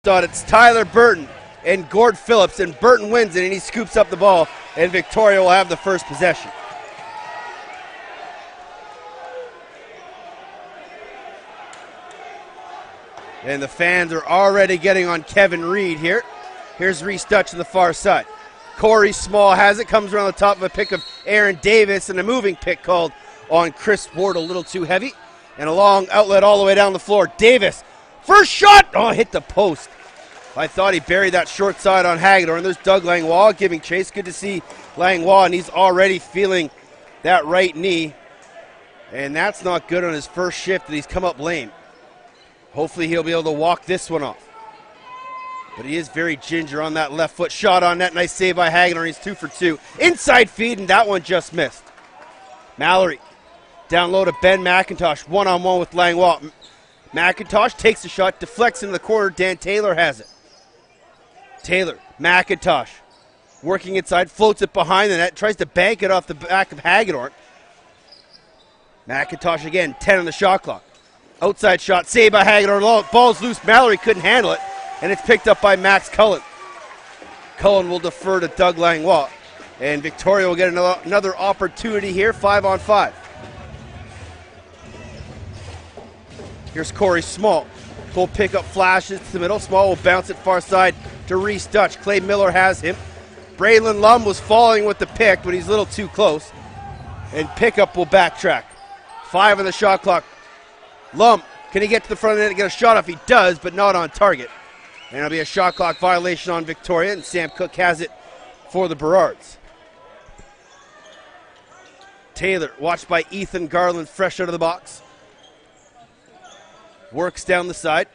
thought it's Tyler Burton and Gord Phillips, and Burton wins it and he scoops up the ball, and Victoria will have the first possession. And the fans are already getting on Kevin Reed here. Here's Reese Dutch to the far side. Corey Small has it, comes around the top of a pick of Aaron Davis, and a moving pick called on Chris Ward, a little too heavy. And a long outlet all the way down the floor. Davis, first shot! Oh, hit the post. I thought he buried that short side on Hagedorn. There's Doug Langlois giving chase. Good to see Langlois, and he's already feeling that right knee. And that's not good on his first shift, and he's come up lame. Hopefully he'll be able to walk this one off. But he is very ginger on that left foot. Shot on net. Nice save by Hagedorn. He's 2 for 2. Inside feed, and that one just missed. Mallory down low to Ben McIntosh. One-on-one with Langlois. McIntosh takes the shot, deflects into the corner. Dan Taylor has it. Taylor, McIntosh, working inside, floats it behind the net, tries to bank it off the back of Hagedorn. McIntosh again, 10 on the shot clock. Outside shot, saved by Hagedorn. Ball's loose. Mallory couldn't handle it, and it's picked up by Max Cullen. Cullen will defer to Doug Langlois, and Victoria will get another opportunity here, 5-on-5. Here's Corey Small. Full pickup flashes to the middle. Small will bounce it far side to Reese Dutch. Clay Miller has him. Braylon Lum was following with the pick, but he's a little too close. And pickup will backtrack. 5 on the shot clock. Lum, can he get to the front of the net and get a shot off? He does, but not on target. And it'll be a shot clock violation on Victoria, and Sam Cook has it for the Burrards. Taylor, watched by Ethan Garland, fresh out of the box. Works down the side.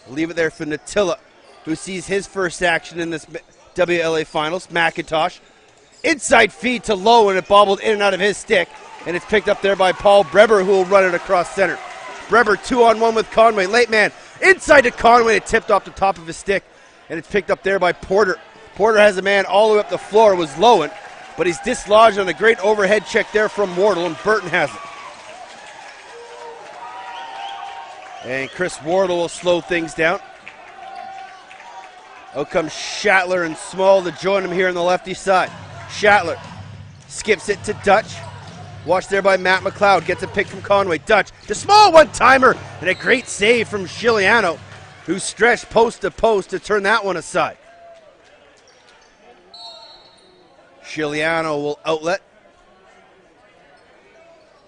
Leave it there for Natilla, who sees his first action in this WLA Finals. McIntosh. Inside feed to Lowe, and it bobbled in and out of his stick. And it's picked up there by Paul Breber, who will run it across center. Breber 2-on-1 with Conway. Late man inside to Conway. It tipped off the top of his stick. And it's picked up there by Porter. Porter has a man all the way up the floor. It was Lowen, but he's dislodged on a great overhead check there from Wardle, and Burton has it. And Chris Wardle will slow things down. Out comes Shatler and Small to join him here on the lefty side. Shatler skips it to Dutch. Watched there by Matt McLeod. Gets a pick from Conway. Dutch to Small, one-timer. And a great save from Giuliano, who stretched post to post to turn that one aside. Giuliano will outlet.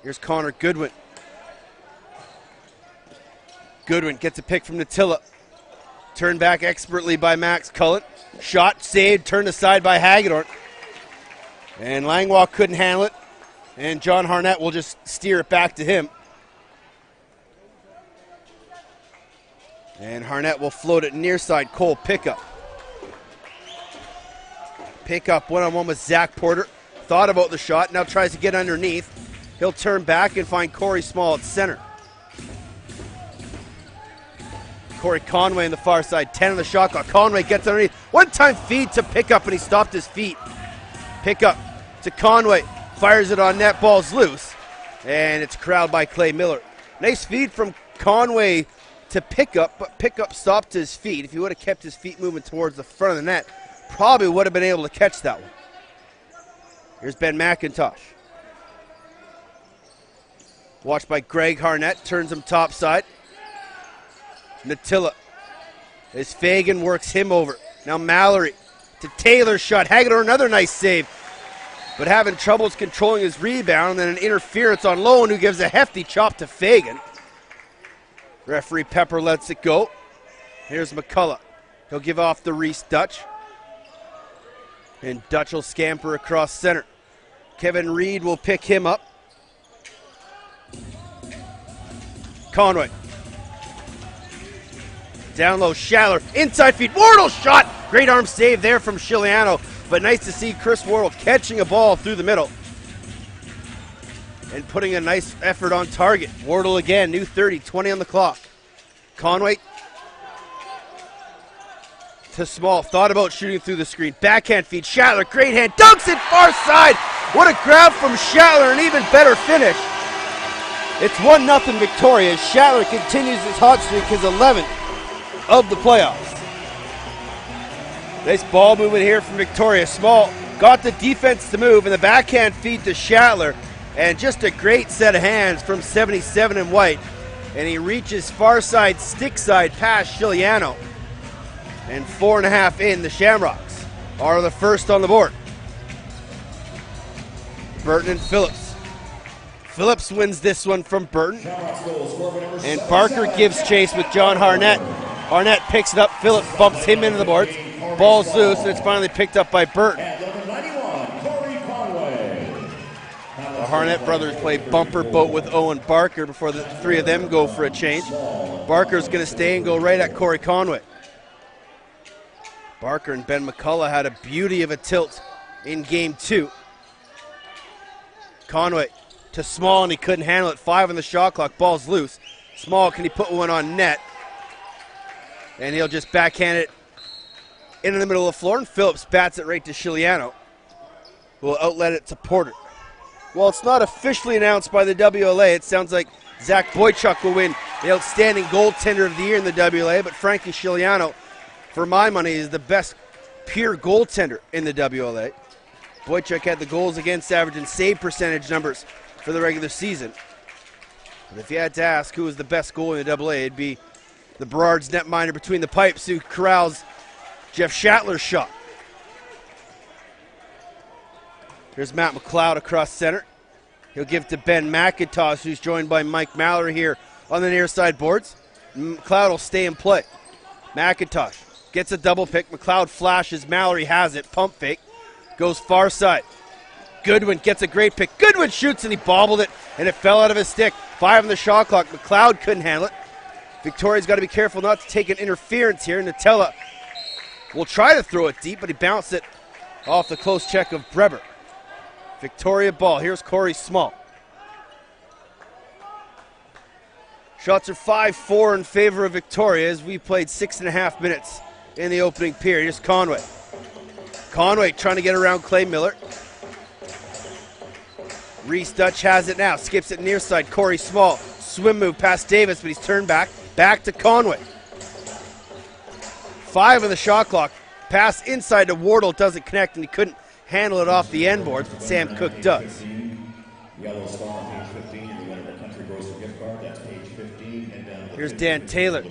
Here's Connor Goodwin. Goodwin gets a pick from Natilla. Turned back expertly by Max Cullen. Shot, saved, turned aside by Hagedorn. And Langlois couldn't handle it. And John Harnett will just steer it back to him. And Harnett will float it near side. Cole pickup. Pickup one-on-one with Zach Porter. Thought about the shot, now tries to get underneath. He'll turn back and find Corey Small at center. Corey Conway in the far side, 10 on the shot clock. Conway gets underneath. One-time feed to Pickup, and he stopped his feet. Pickup to Conway. Fires it on net, ball's loose. And it's corralled by Clay Miller. Nice feed from Conway to Pickup, but Pickup stopped his feet. If he would have kept his feet moving towards the front of the net, probably would have been able to catch that one. Here's Ben McIntosh. Watched by Greg Harnett, turns him topside. Natilla, as Fagan works him over. Now Mallory to Taylor's shot. Hagedorn, another nice save, but having troubles controlling his rebound, and then an interference on Lowen, who gives a hefty chop to Fagan. Referee Pepper lets it go. Here's McCullough. He'll give off the Reese Dutch. And Dutch will scamper across center. Kevin Reed will pick him up. Conway. Down low, Schaller, inside feed, Wardle shot! Great arm save there from Giuliano, but nice to see Chris Wardle catching a ball through the middle and putting a nice effort on target. Wardle again, new 30, 20 on the clock. Conway to Small, thought about shooting through the screen. Backhand feed, Schaller, great hand, dunks it far side! What a grab from Schaller, an even better finish. It's 1-0 Victoria. Schaller continues his hot streak, his 11th of the playoffs. Nice ball movement here from Victoria. Small got the defense to move, and the backhand feed to Schattler. And just a great set of hands from 77 in white. And he reaches far side, stick side past Chiliano. And 4.5 in. The Shamrocks are the first on the board. Burton and Phillips. Phillips wins this one from Burton. And Barker gives chase with John Harnett. Harnett picks it up. Phillips bumps him into the boards. Ball's loose, and it's finally picked up by Burton. The Harnett brothers play bumper boat with Owen Barker before the three of them go for a change. Barker's going to stay and go right at Corey Conway. Barker and Ben McCullough had a beauty of a tilt in game 2. Conway to Small, and he couldn't handle it. 5 on the shot clock. Ball's loose. Small, can he put one on net? And he'll just backhand it into the middle of the floor, and Phillips bats it right to Chiliano, who will outlet it to Porter. Well, it's not officially announced by the WLA. It sounds like Zach Boychuk will win the Outstanding Goaltender of the Year in the WLA, but Frankie Chiliano, for my money, is the best pure goaltender in the WLA. Boychuk had the goals against average and save percentage numbers for the regular season. But if you had to ask who was the best goalie in the AA, it'd be the Burrard's netminder between the pipes who corrals Jeff Schattler's shot. Here's Matt McLeod across center. He'll give to Ben McIntosh, who's joined by Mike Mallory here on the near side boards. McLeod will stay in play. McIntosh gets a double pick. McLeod flashes. Mallory has it. Pump fake. Goes far side. Goodwin gets a great pick. Goodwin shoots, and he bobbled it, and it fell out of his stick. 5 on the shot clock. McLeod couldn't handle it. Victoria's got to be careful not to take an interference here. Nutella will try to throw it deep, but he bounced it off the close check of Breber. Victoria ball. Here's Corey Small. Shots are 5-4 in favor of Victoria as we played 6.5 minutes in the opening period. Here's Conway. Conway trying to get around Clay Miller. Reese Dutch has it now. Skips it near side. Corey Small. Swim move past Davis, but he's turned back. Back to Conway. 5 on the shot clock. Pass inside to Wardle. Doesn't connect, and he couldn't handle it off the end boards, but Sam Cook does. Here's Dan Taylor.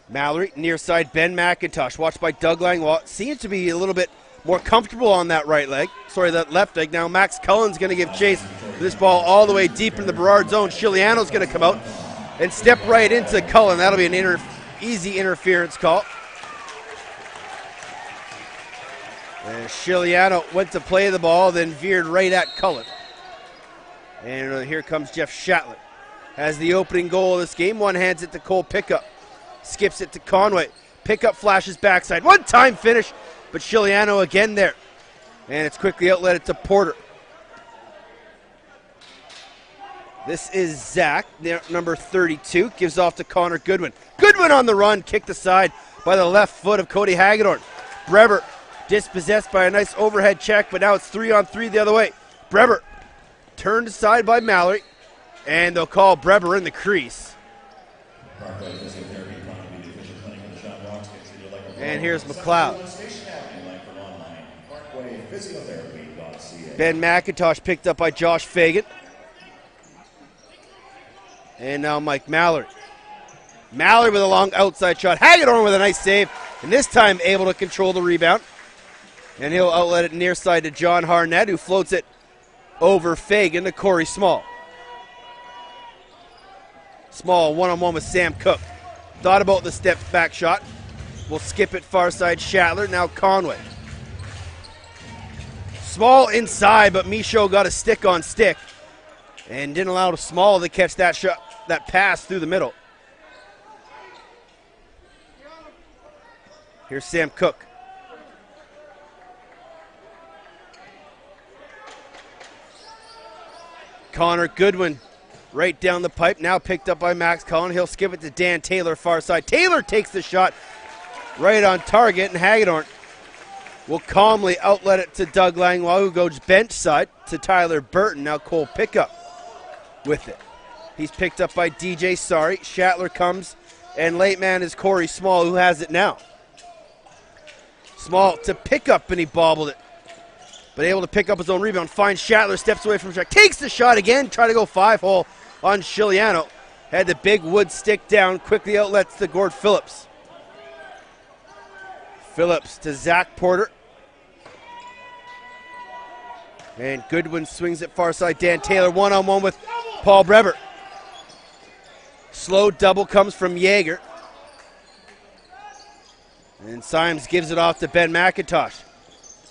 Mallory, near side, Ben McIntosh, watched by Doug Langlois. Seems to be a little bit more comfortable on that right leg. Sorry, that left leg. Now Max Cullen's going to give chase for this ball all the way deep in the Burrard zone. Chiliano's going to come out and step right into Cullen. That'll be an easy interference call. And Chiliano went to play the ball, then veered right at Cullen. And here comes Jeff Schattler. Has the opening goal of this game. One hands it to Cole Pickup. Skips it to Conway. Pickup flashes backside. One-time finish, but Chiliano again there. And it's quickly outletted to Porter. This is Zach, number 32. Gives off to Connor Goodwin. Goodwin on the run. Kicked aside by the left foot of Cody Hagedorn. Breber dispossessed by a nice overhead check, but now it's 3-on-3 the other way. Breber turned aside by Mallory, and they'll call Breber in the crease. And here's McLeod. Ben McIntosh picked up by Josh Fagan. And now Mike Mallory. Mallory with a long outside shot. Hagedorn with a nice save, and this time able to control the rebound. And he'll outlet it near side to John Harnett, who floats it over Fagan to Corey Small. Small one-on-one with Sam Cook. Thought about the step back shot. We'll skip it far side. Schattler, now Conway. Small inside, but Michaud got a stick on stick and didn't allow Small to catch that shot, that pass through the middle. Here's Sam Cook. Connor Goodwin right down the pipe, now picked up by Max Cullen. He'll skip it to Dan Taylor far side. Taylor takes the shot right on target, and Hagedorn will calmly outlet it to Doug Langlois, who goes bench side to Tyler Burton. Now Cole Pickup with it. He's picked up by DJ Sari. Schattler comes And late man is Corey Small, who has it now. Small to pick up, and he bobbled it. But able to pick up his own rebound. Finds Schattler, steps away from Jack. Takes the shot again, try to go 5-hole on Chiliano. Had the big wood stick down, quickly outlets to Gord Phillips. Phillips to Zach Porter. And Goodwin swings it far side. Dan Taylor one-on-one with Paul Breber. Slow double comes from Yeager. And Symes gives it off to Ben McIntosh.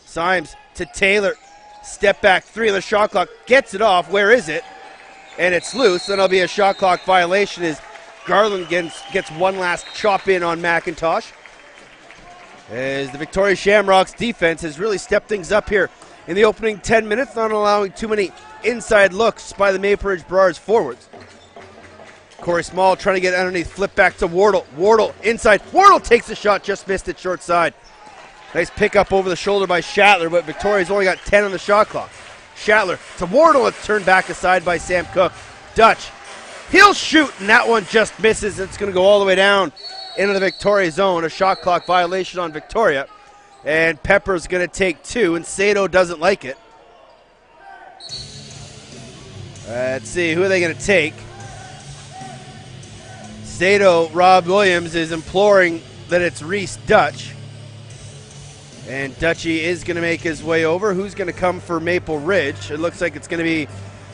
Symes to Taylor. Step back three on the shot clock. Gets it off. Where is it? And it's loose. Then it'll be a shot clock violation as Garland gets one last chop in on McIntosh. As the Victoria Shamrocks defense has really stepped things up here in the opening 10 minutes, not allowing too many inside looks by the Maple Ridge Burrars forwards. Corey Small trying to get underneath, flip back to Wardle. Wardle inside. Wardle takes the shot, just missed it short side. Nice pick up over the shoulder by Schattler, but Victoria's only got 10 on the shot clock. Schattler to Wardle, it's turned back aside by Sam Cook. Dutch, he'll shoot, and that one just misses. It's going to go all the way down into the Victoria zone. A shot clock violation on Victoria. And Pepper's going to take two, and Sato doesn't like it. Let's see, who are they going to take? Sato, Rob Williams is imploring that it's Reese Dutch. And Dutchy is going to make his way over. Who's going to come for Maple Ridge? It looks like it's going to be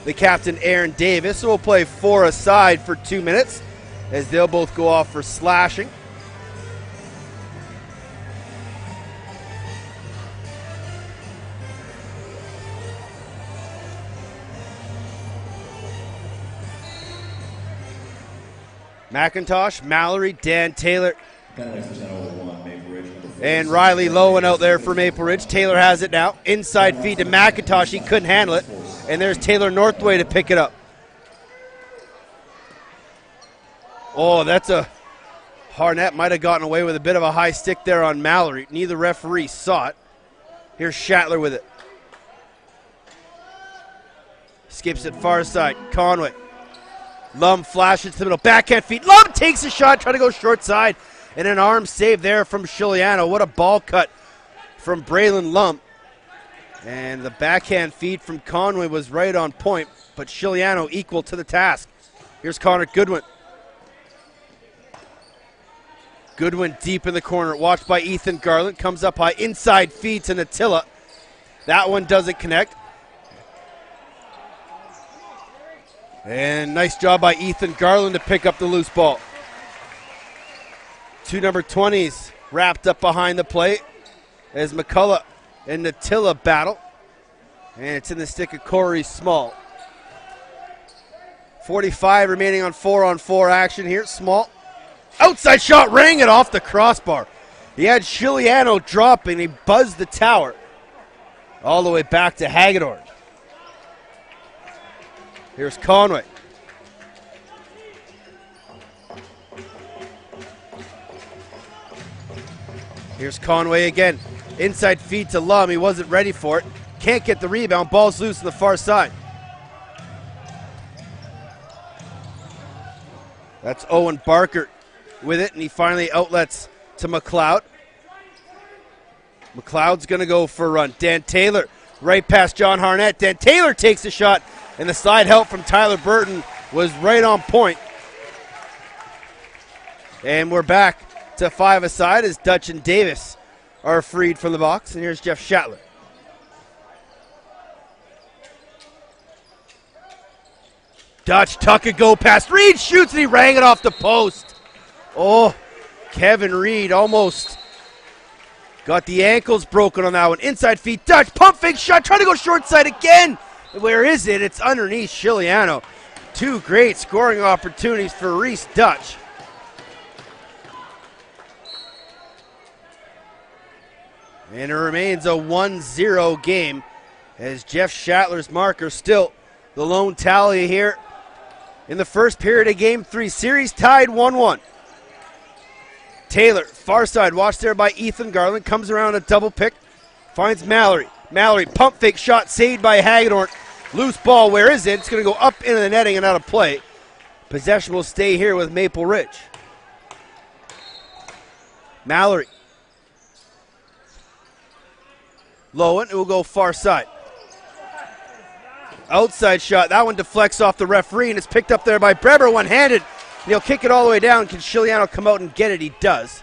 the captain, Aaron Davis. So we'll play four aside for 2 minutes as they'll both go off for slashing. McIntosh, Mallory, Dan Taylor, and Riley Lowen out there for Maple Ridge. Taylor has it now. Inside feed to McIntosh. He couldn't handle it. And there's Taylor Northway to pick it up. Oh, that's a... Harnett might have gotten away with a bit of a high stick there on Mallory. Neither referee saw it. Here's Schattler with it. Skips it far side. Conway. Lum flashes to the middle. Backhand feed. Lum takes a shot, trying to go short side. And an arm save there from Chiliano. What a ball cut from Braylon Lum. And the backhand feed from Conway was right on point, but Chiliano equal to the task. Here's Connor Goodwin. Goodwin deep in the corner, watched by Ethan Garland. Comes up high, inside feed to Natilla. That one doesn't connect. And nice job by Ethan Garland to pick up the loose ball. Two number 20s wrapped up behind the plate as McCullough and Natilla battle. And it's in the stick of Corey Small. 45 remaining on 4-on-4 action here. Small. Outside shot, rang it off the crossbar. He had Chiliano dropping. He buzzed the tower. All the way back to Hagedorn. Here's Conway. Here's Conway again. Inside feed to Lum. He wasn't ready for it. Can't get the rebound. Ball's loose on the far side. That's Owen Barker with it, and he finally outlets to McLeod. McLeod's going to go for a run. Dan Taylor right past John Harnett. Dan Taylor takes a shot, and the slide help from Tyler Burton was right on point. And we're back to five aside as Dutch and Davis are freed from the box. And here's Jeff Schattler. Dutch tuck and go past. Reed shoots and he rang it off the post. Oh, Kevin Reed almost got the ankles broken on that one. Inside feed, Dutch, pump fake shot, trying to go short side again. Where is it? It's underneath Chiliano. Two great scoring opportunities for Reese Dutch. And it remains a 1-0 game as Jeff Schattler's marker still the lone tally here in the first period of Game 3. Series tied 1-1. Taylor, far side, watched there by Ethan Garland, comes around a double pick, finds Mallory. Mallory, pump fake shot, saved by Hagedorn. Loose ball, where is it? It's going to go up into the netting and out of play. Possession will stay here with Maple Ridge. Mallory. Lowen, it will go far side. Outside shot. That one deflects off the referee, and it's picked up there by Breber one-handed. And he'll kick it all the way down. Can Chiliano come out and get it? He does.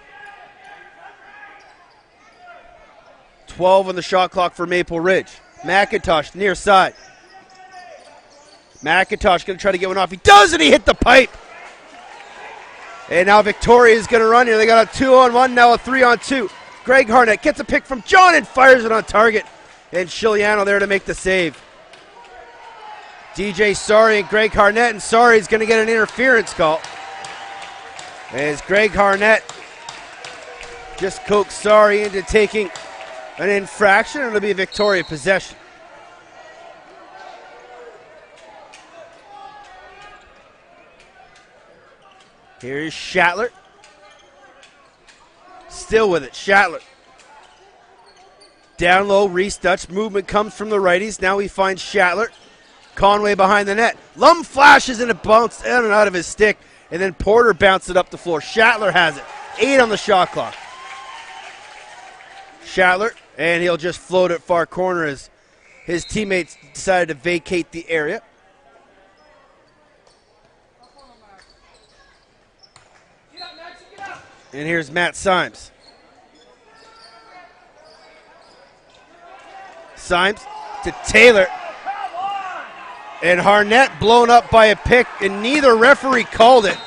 12 on the shot clock for Maple Ridge. McIntosh near side. McIntosh going to try to get one off. He does, and he hit the pipe. And now Victoria is going to run here. They got a 2-on-1, now a 3-on-2. Greg Harnett gets a pick from John and fires it on target. And Chiliano there to make the save. DJ Sari and Greg Harnett, and Sari is going to get an interference call. As Greg Harnett just coaxed Sari into taking an infraction, and it'll be a Victoria possession. Here's Shatler. Still with it, Shatler. Down low, Reese Dutch. Movement comes from the righties. Now he finds Shatler. Conway behind the net. Lum flashes and it bounced in and out of his stick. And then Porter bounced it up the floor. Shatler has it. 8 on the shot clock. Shatler, and he'll just float it far corner as his teammates decided to vacate the area. And here's Matt Symes. Symes to Taylor. And Harnett blown up by a pick, and neither referee called it.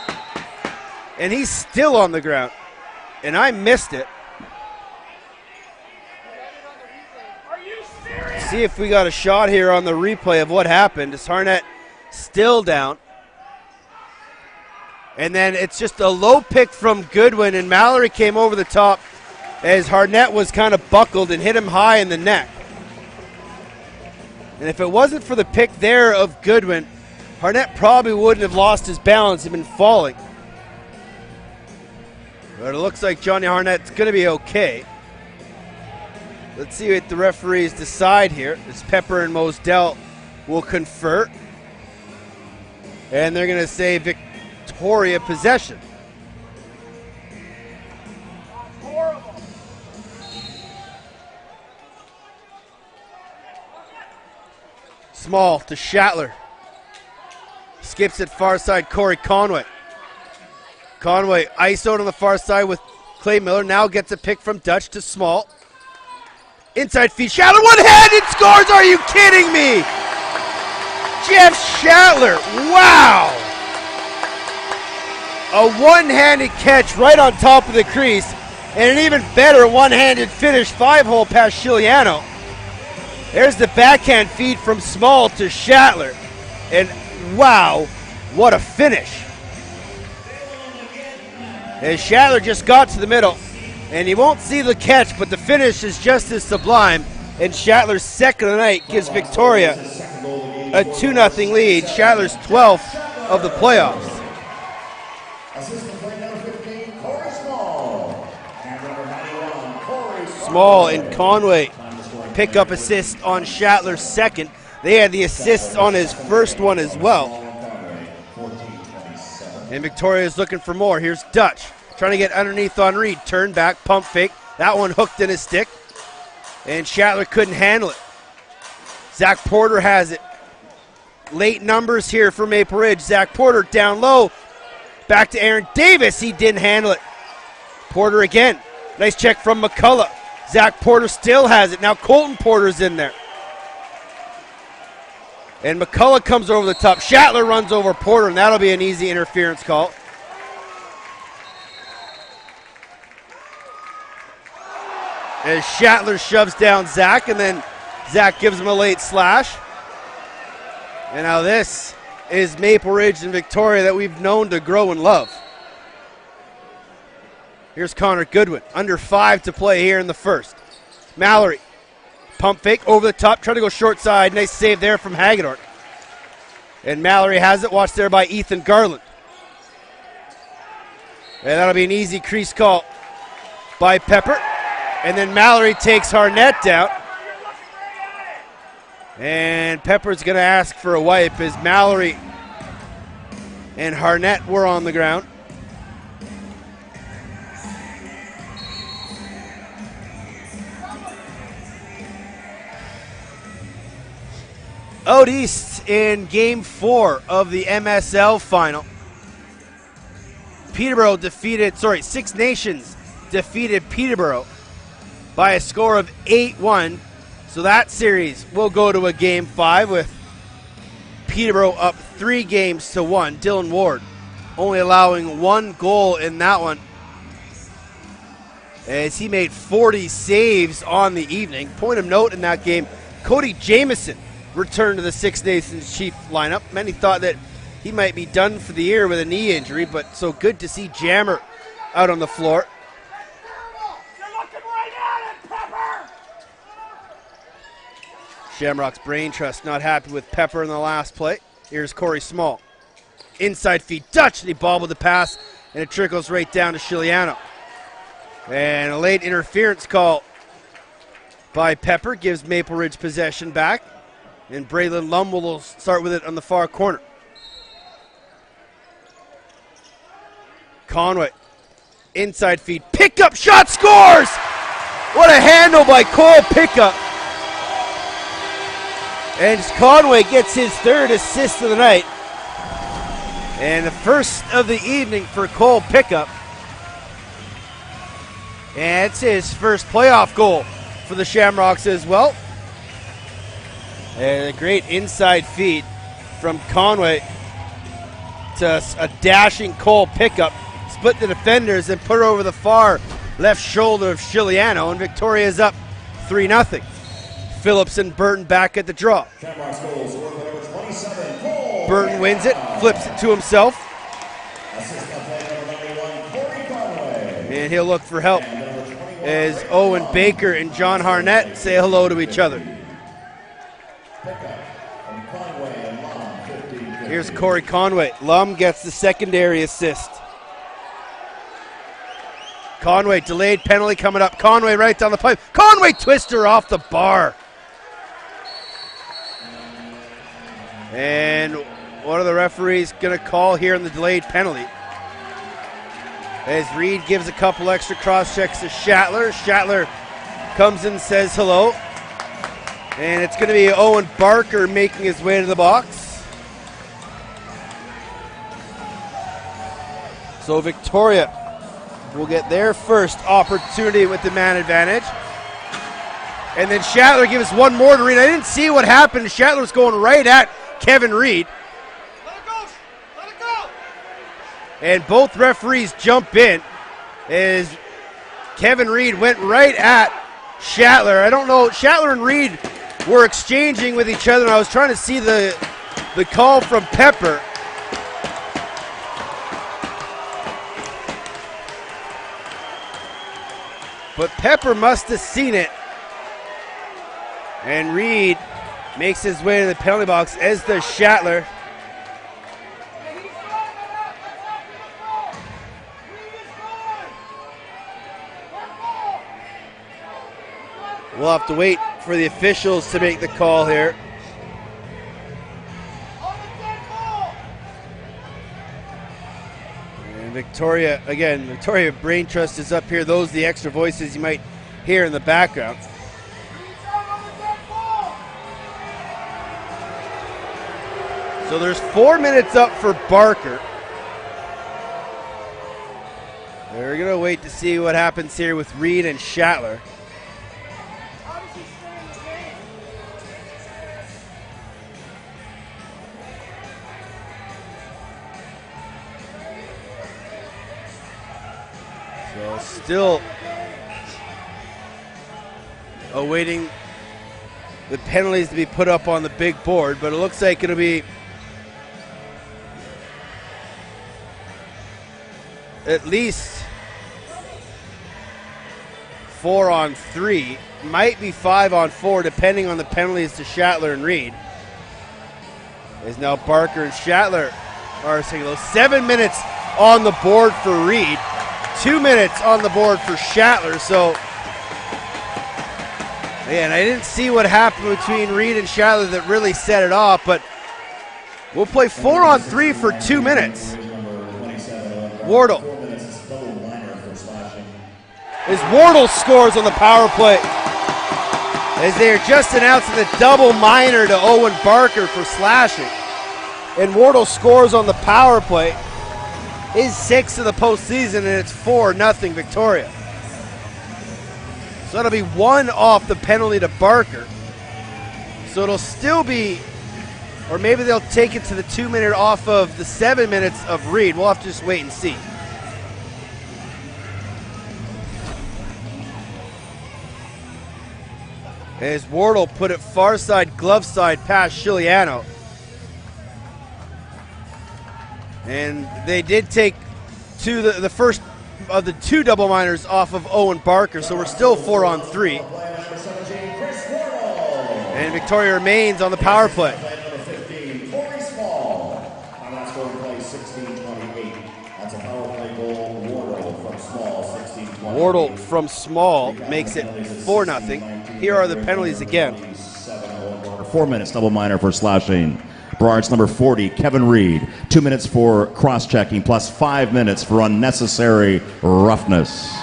And he's still on the ground. And I missed it. See if we got a shot here on the replay of what happened. Is Harnett still down? And then it's just a low pick from Goodwin, and Mallory came over the top as Harnett was kind of buckled and hit him high in the neck. And if it wasn't for the pick there of Goodwin, Harnett probably wouldn't have lost his balance and been falling. But it looks like Johnny Harnett's going to be okay. Let's see what the referees decide here. As Pepper and Mosdell will confer. And they're going to say Victoria possession. Small to Shatler. Skips it far side, Corey Conway. Conway ISO'd on the far side with Clay Miller. Now gets a pick from Dutch to Small. Inside feed, Shatler one-handed scores, are you kidding me? Jeff Shatler, wow. A one-handed catch right on top of the crease, and an even better one-handed finish, 5-hole past Chiliano. There's the backhand feed from Small to Shatler. And wow, what a finish. As Shatler just got to the middle, and you won't see the catch, but the finish is just as sublime. And Shatler's second of the night gives Victoria a 2-0 lead. Shatler's 12th of the playoffs. Small and Conway pick up assist on Shatler's second. They had the assists on his first one as well. And Victoria's looking for more. Here's Dutch trying to get underneath on Reed. Turn back, pump fake. That one hooked in his stick. And Shatler couldn't handle it. Zach Porter has it. Late numbers here for Maple Ridge. Zach Porter down low. Back to Aaron Davis. He didn't handle it. Porter again. Nice check from McCullough. Zach Porter still has it. Now Colton Porter's in there. And McCullough comes over the top. Shatler runs over Porter, and that'll be an easy interference call. As Shatler shoves down Zach, and then Zach gives him a late slash. And now this is Maple Ridge and Victoria that we've known to grow and love. Here's Connor Goodwin. Under 5 to play here in the first. Mallory. Pump fake over the top. Trying to go short side. Nice save there from Hagedorn. And Mallory has it. Watched there by Ethan Garland. And that'll be an easy crease call by Pepper. And then Mallory takes Harnett down. And Pepper's going to ask for a wipe as Mallory and Harnett were on the ground. Out east in Game 4 of the MSL final, Six Nations defeated Peterborough by a score of 8-1. So that series will go to a Game 5 with Peterborough up 3-1. Dylan Ward only allowing 1 goal in that one, as he made 40 saves on the evening. Point of note in that game, Cody Jamieson returned to the Six Nations Chief lineup. Many thought that he might be done for the year with a knee injury, but so good to see Jammer out on the floor. You're looking right at it, Pepper! Shamrock's Brain Trust not happy with Pepper in the last play. Here's Corey Small. Inside feed Dutch, and he bobbled the pass, and it trickles right down to Chiliano. And a late interference call by Pepper gives Maple Ridge possession back. And Braylon Lum will start with it on the far corner. Conway, inside feed, Pickup, shot, scores! What a handle by Cole Pickup. And Conway gets his 3rd assist of the night. And the first of the evening for Cole Pickup. And it's his first playoff goal for the Shamrocks as well. And a great inside feed from Conway to a dashing Cole Pickup. Split the defenders and put her over the far left shoulder of Chiliano, and Victoria's up 3-0. Phillips and Burton back at the draw. Burton wins it, flips it to himself. And he'll look for help as Owen Baker and John Harnett say hello to each other. Here's Corey Conway. Lum gets the secondary assist. Conway, delayed penalty coming up. Conway right down the pipe. Conway twister off the bar. And what are the referees going to call here in the delayed penalty? As Reed gives a couple extra cross checks to Shatler. Shatler comes and says hello. And it's going to be Owen Barker making his way to the box. So Victoria will get their first opportunity with the man advantage. And then Shatler gives one more to Reed. I didn't see what happened. Shatler's going right at Kevin Reed. Let it go! Let it go! And both referees jump in as Kevin Reed went right at Shatler. I don't know. Shatler and Reed were exchanging with each other, and I was trying to see the call from Pepper. But Pepper must have seen it. And Reed makes his way to the penalty box, as does Shatler. We'll have to wait for the officials to make the call here. And Victoria Brain Trust is up here. Those are the extra voices you might hear in the background. So there's 4 minutes up for Barker. We're going to wait to see what happens here with Reed and Shatler. So still awaiting the penalties to be put up on the big board, but it looks like it'll be at least 4 on 3, might be 5 on 4, depending on the penalties to Shatler and Reed. As now Barker and Shatler are single. 7 minutes on the board for Reed, 2 minutes on the board for Shatler. So, man, I didn't see what happened between Reed and Shatler that really set it off, but we'll play 4 on 3 for 2 minutes. Wardle. As Wardle scores on the power play. as they are just announcing the double minor to Owen Barker for slashing. And Wardle scores on the power play. His 6th of the postseason, and it's 4-0 Victoria. So that'll be 1 off the penalty to Barker. So it'll still be, or maybe they'll take it to the 2-minute off of the 7 minutes of Reed. We'll have to just wait and see. As Wardle put it far side, glove side past Chiliano. And they did take the first of the 2 double minors off of Owen Barker, so we're still 4-on-3. And Victoria remains on the power play. Wardle from Small makes it 4-0. Here are the penalties again. 4 minutes double minor for slashing. Burrard's number 40, Kevin Reed. 2 minutes for cross-checking, plus 5 minutes for unnecessary roughness.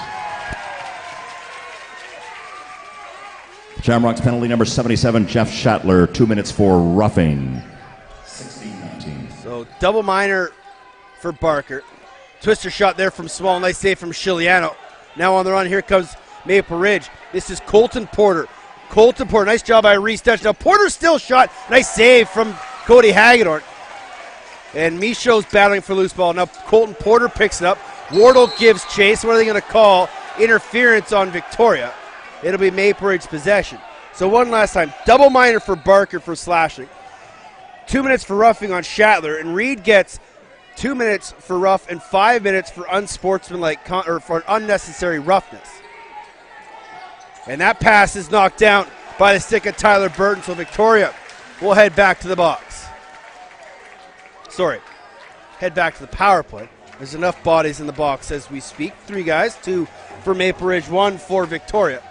Shamrocks penalty number 77, Jeff Shatler. 2 minutes for roughing. 16-19. So double minor for Barker. Twister shot there from Small. Nice save from Chiliano. Now on the run, here comes Maple Ridge. This is Colton Porter. Colton Porter, nice job by Reese Dutch. Now Porter still shot. Nice save from Cody Hagedorn. And Michaud's battling for loose ball. Now Colton Porter picks it up. Wardle gives chase. What are they going to call? Interference on Victoria. It'll be Maple Ridge possession. So one last time. Double minor for Barker for slashing. 2 minutes for roughing on Shatler. And Reed gets 2 minutes for rough and 5 minutes for unsportsmanlike or for an unnecessary roughness. And that pass is knocked down by the stick of Tyler Burton. So Victoria will head back to the box. Head back to the power play. There's enough bodies in the box as we speak. 3 guys, 2 for Maple Ridge, 1 for Victoria.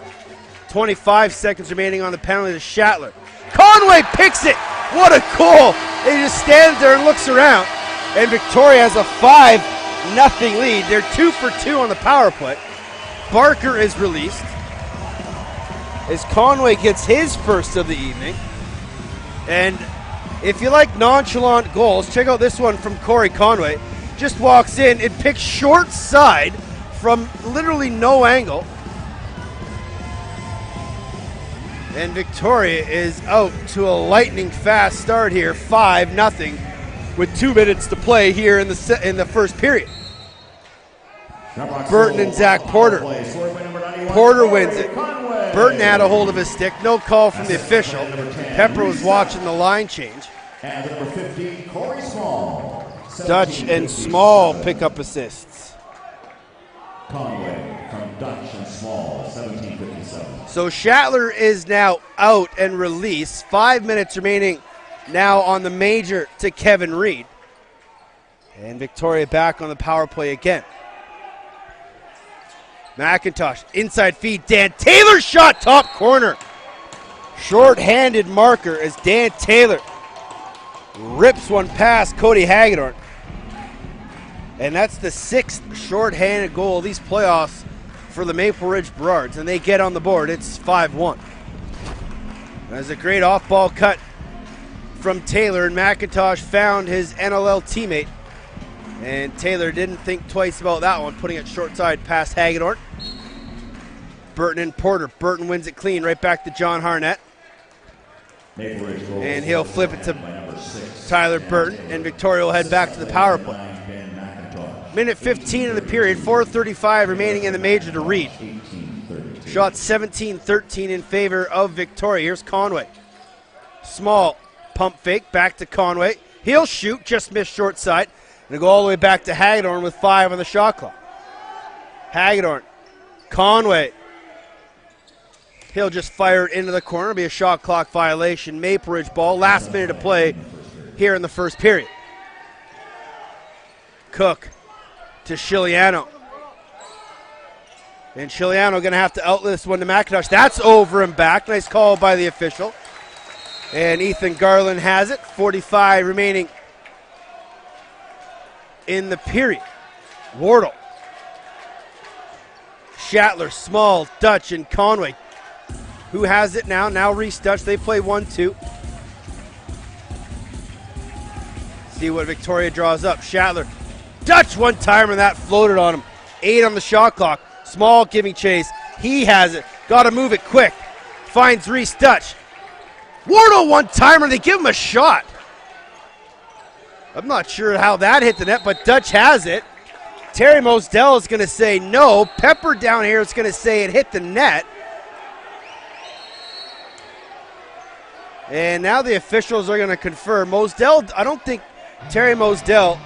25 seconds remaining on the penalty to Shatler. Conway picks it. What a goal. He just stands there and looks around. And Victoria has a 5-0 lead. They're 2 for 2 on the power play. Barker is released as Conway gets his first of the evening. And if you like nonchalant goals, check out this one from Corey Conway. Just walks in and picks short side from literally no angle. And Victoria is out to a lightning fast start here, 5-0, with 2 minutes to play here in the first period. Burton and Zach Porter. Porter wins it. Burton had a hold of his stick. No call from the official. Pepper was watching the line change. And number 15, Corey Small. Dutch and Small pick up assists. Conway from Dutch and Small, 17:57. So Shatler is now out and released. 5 minutes remaining now on the major to Kevin Reed. And Victoria back on the power play again. McIntosh, inside feed, Dan Taylor shot, top corner. Short-handed marker as Dan Taylor rips one past Cody Hagedorn. And that's the 6th short-handed goal of these playoffs for the Maple Ridge Burrards, and they get on the board. It's 5-1. That's a great off-ball cut from Taylor, and McIntosh found his NLL teammate. And Taylor didn't think twice about that one, putting it short side past Hagedorn. Burton and Porter. Burton wins it clean, right back to John Harnett. And he'll flip it to Tyler Burton, and Victoria will head back to the power play. Minute 15 of the period, 4:35 remaining in the major to Reed. Shot 17-13 in favor of Victoria. Here's Conway. Small pump fake, back to Conway. He'll shoot, just missed short side. And go all the way back to Hagedorn with 5 on the shot clock. Hagedorn, Conway. He'll just fire it into the corner. It'll be a shot clock violation. Maple Ridge ball, last minute to play here in the first period. Cook to Chiliano. And Chiliano going to have to outlet this one to McIntosh. That's over and back. Nice call by the official. And Ethan Garland has it. 45 remaining in the period. Wardle. Shatler, Small, Dutch, and Conway. Who has it now? Now Reese Dutch. They play 1-2. See what Victoria draws up. Shatler. Dutch one-timer, and that floated on him. 8 on the shot clock. Small giving chase. He has it. Got to move it quick. Finds Reese Dutch. Wardle one-timer. They give him a shot. I'm not sure how that hit the net, but Dutch has it. Terry Mosdell is going to say no. Pepper down here is going to say it hit the net. And now the officials are going to confirm. Mosdell, I don't think Terry Mosdell,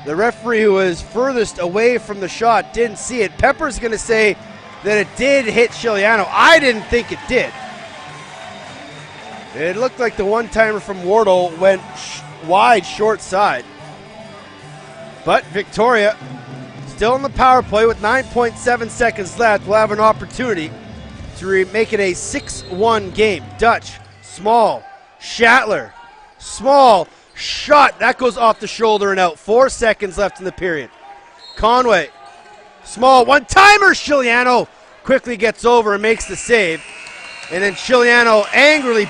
the referee who was furthest away from the shot, didn't see it. Pepper's going to say that it did hit Chiliano. I didn't think it did. It looked like the one-timer from Wardle went wide short side. But Victoria, still in the power play with 9.7 seconds left, will have an opportunity to make it a 6-1 game. Dutch, small, Shatler, small, shot. That goes off the shoulder and out. 4 seconds left in the period. Conway, small, one-timer. Chiliano quickly gets over and makes the save. And then Chiliano angrily